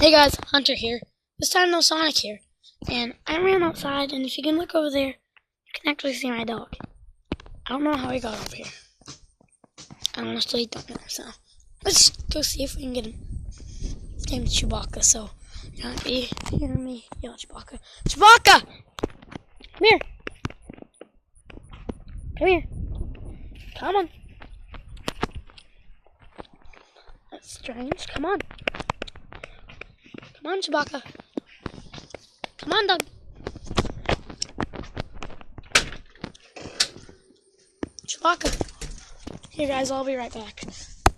Hey guys, Hunter here. This time no Sonic here. And I ran outside, and if you can look over there, you can actually see my dog. I don't know how he got up here. I honestly don't know, so let's go see if we can get him. His name's Chewbacca, so you're not gonna be hearing me yell Chewbacca. Chewbacca! Come here. Come here. Come on. That's strange. Come on. Come on, Chewbacca. Come on, dog. Chewbacca. Here, guys, I'll be right back.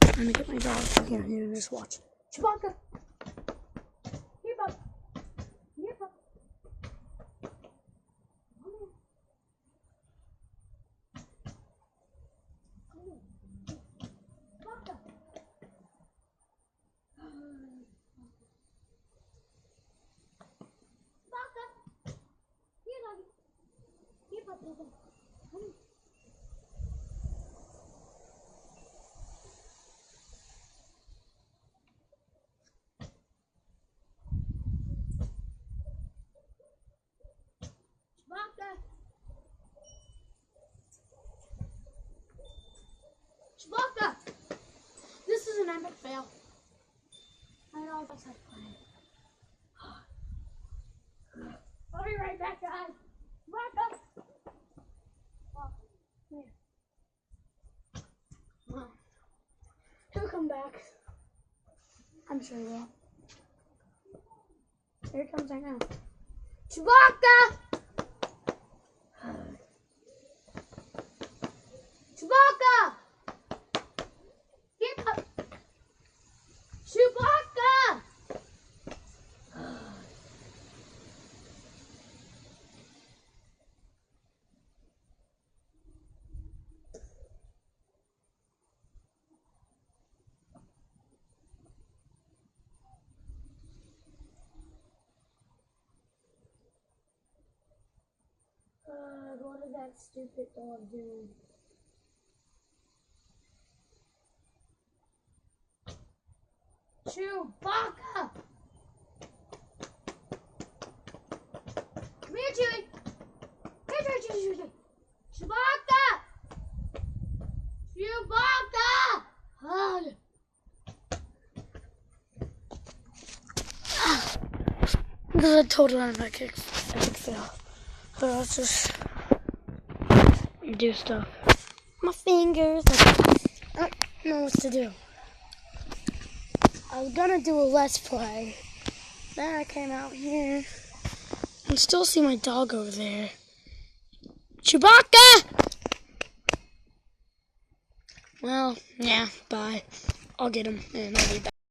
I'm gonna get my dog. Here, just watch. Chewbacca. Here, bud. Here, bud. Chewbacca. Chewbacca! This is an epic fail. My dog outside playing. I'll be right back, guys. Chewbacca! Oh, here. Well, he'll come back. I'm sure he will. Here he comes right now. Chewbacca! Chewbacca! Get up! Chewbacca! What is that stupid dog doing? Chewbacca! Come here, Chewie! Chewie! Chewbacca! Chewbacca! Oh. This is a total epic fail. So let's just do stuff. My fingers. I don't know what to do. I was gonna do a Let's Play. Then I came out here and still see my dog over there. Chewbacca! Well, yeah, bye. I'll get him and I'll be back.